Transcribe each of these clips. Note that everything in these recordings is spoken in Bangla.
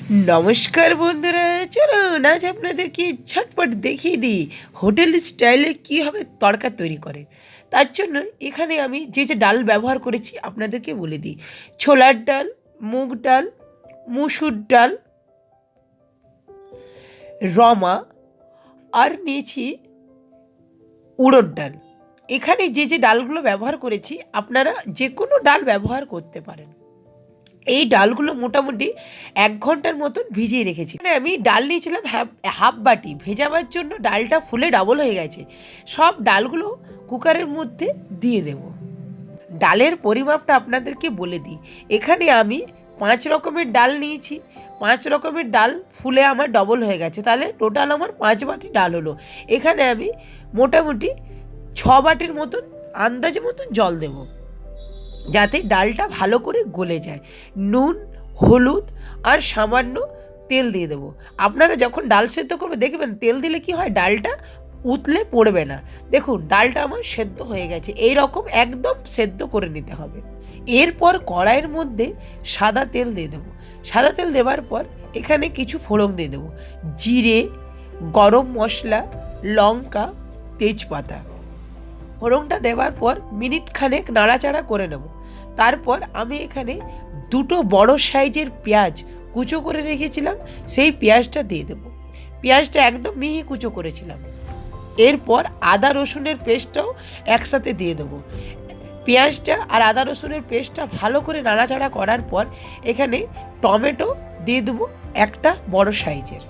নমস্কার বন্ধুরা, চলুন আজ আপনাদেরকে ঝটপট দেখিয়ে দিই হোটেল স্টাইলে কীভাবে তড়কা তৈরি করে। তার জন্য এখানে আমি যে যে ডাল ব্যবহার করেছি আপনাদেরকে বলে দিই। ছোলার ডাল, মুগ ডাল, মুসুর ডাল, রমা, আর নিয়েছি উড়দ ডাল। এখানে যে যে ডালগুলো ব্যবহার করেছি আপনারা যে কোনো ডাল ব্যবহার করতে পারেন। এই ডালগুলো মোটামুটি 1 ঘন্টার মতন ভিজিয়ে রেখেছি। মানে আমি ডাল নিয়েছিলাম হাফ বাটি, ভেজাবার জন্য ডালটা ফুলে ডাবল হয়ে গেছে। সব ডালগুলো কুকারের মধ্যে দিয়ে দেব। ডালের পরিমাপটা আপনাদেরকে বলে দিই। এখানে আমি 5 রকমের ডাল নিয়েছি। 5 রকমের ডাল ফুলে আমার ডবল হয়ে গেছে, তাহলে টোটাল আমার 5 বাটি ডাল হলো। এখানে আমি মোটামুটি 6 বাটির মতন আন্দাজে মতন জল দেবো, যাতে ডালটা ভালো করে গলে যায়। নুন, হলুদ আর সামান্য তেল দিয়ে দেবো। আপনারা যখন ডাল সেদ্ধ করবে দেখবেন তেল দিলে কি হয়, ডালটা উতলে পড়বে না। দেখুন ডালটা আমার সেদ্ধ হয়ে গেছে, এই রকম একদম সেদ্ধ করে নিতে হবে। এরপর কড়াইয়ের মধ্যে সাদা তেল দিয়ে দেবো। সাদা তেল দেওয়ার পর এখানে কিছু ফোড়ন দিয়ে দেবো। জিরে, গরম মশলা, লঙ্কা, তেজপাতা। ফোড়নটা দেওয়ার পর মিনিট খানেক নাড়াচাড়া করে নেব। তারপর আমি এখানে 2টো বড় সাইজের পেঁয়াজ কুচো করে রেখেছিলাম, সেই পেঁয়াজটা দিয়ে দেব। পেঁয়াজটা একদম মিহি কুচো করেছিলাম। এরপর আদা রসুনের পেস্টটাও একসাথে দিয়ে দেবো। পেঁয়াজটা আর আদা রসুনের পেস্টটা ভালো করে নাড়াচাড়া করার পর এখানে টমেটো দিয়ে দেবো, একটা বড় সাইজের।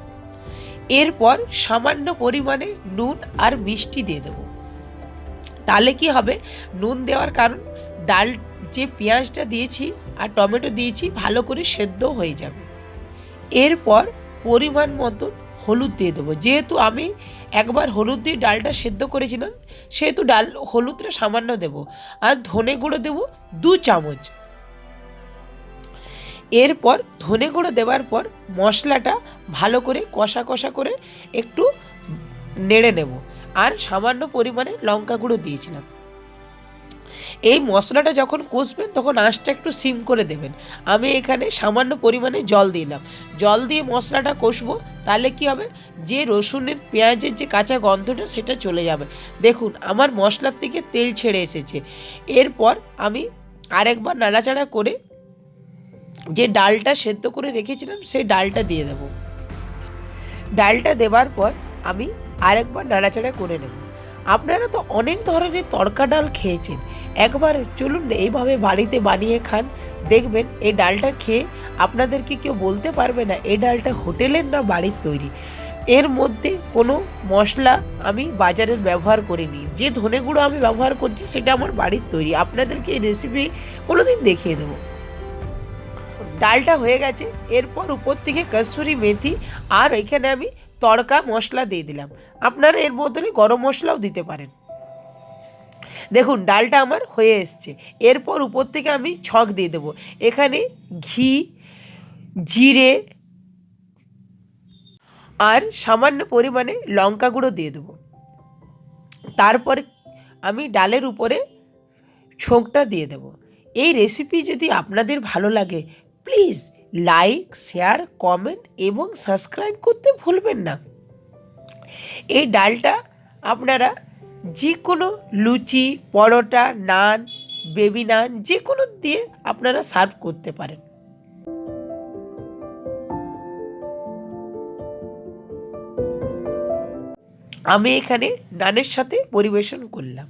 এরপর সামান্য পরিমাণে নুন আর মিষ্টি দিয়ে দেবো। তাহলে কি হবে, নুন দেওয়ার কারণ ডাল যে পেঁয়াজটা দিয়েছি আর টমেটো দিয়েছি ভালো করে সেদ্ধ হয়ে যাবে। এরপর পরিমাণ মতন হলুদ দিয়ে দেবো। যেহেতু আমি একবার হলুদ দিয়ে ডালটা সেদ্ধ করেছিলাম, সেহেতু হলুদটা সামান্য দেব। আর ধনে গুঁড়ো দেবো 2 চামচ। এরপর ধনে গুঁড়ো দেওয়ার পর মশলাটা ভালো করে কষা কষা করে একটু নেড়ে নেব। আর সামান্য পরিমাণে লঙ্কা গুঁড়ো দিয়েছিলাম। এই মশলাটা যখন কষবেন তখন আঁচটা একটু সিম করে দেবেন। আমি এখানে সামান্য পরিমাণে জল দিলাম। জল দিয়ে মশলাটা কষবো, তাহলে কি হবে, যে রসুনের পেঁয়াজের যে কাঁচা গন্ধটা সেটা চলে যাবে। দেখুন আমার মশলার থেকে তেল ছেড়ে এসেছে। এরপর আমি আরেকবার নাড়াচাড়া করে যে ডালটা সেদ্ধ করে রেখেছিলাম সেই ডালটা দিয়ে দেব। ডালটা দেওয়ার পর আমি আরেকবার নাড়াচাড়া করে নেব। আপনারা তো অনেক ধরনের তড়কা ডাল খেয়েছেন, একবার চলুন এইভাবে বাড়িতে বানিয়ে খান। দেখবেন এই ডালটা খেয়ে আপনাদেরকে কেউ বলতে পারবে না এই ডালটা হোটেলের না বাড়ির তৈরি। এর মধ্যে কোনো মশলা আমি বাজারের ব্যবহার করিনি। যে ধনে গুঁড়ো আমি ব্যবহার করছি সেটা আমার বাড়ির তৈরি। আপনাদেরকে এই রেসিপি কোনোদিন দেখিয়ে দেবো। ডালটা হয়ে গেছে। এরপর উপর থেকে কসুরি মেথি আর এখানে আমি তড়কা মশলা দিয়ে দিলাম। আপনারা এর বদলে গরম মশলাও দিতে পারেন। দেখুন ডালটা আমার হয়ে এসছে। এরপর উপর থেকে আমি ছক দিয়ে দেবো। এখানে ঘি, জিরে আর সামান্য পরিমাণে লঙ্কা গুঁড়ো দিয়ে দেবো। তারপর আমি ডালের উপরে ছোঁকটা দিয়ে দেব। এই রেসিপি যদি আপনাদের ভালো লাগে প্লিজ লাইক, শেয়ার, কমেন্ট এবং সাবস্ক্রাইব করতে ভুলবেন না। এই ডালটা আপনারা যে কোনো লুচি, পরোটা, নান, বেবি নান যে কোনো দিয়ে আপনারা সার্ভ করতে পারেন। আমি এখানে নানের সাথে পরিবেশন করলাম।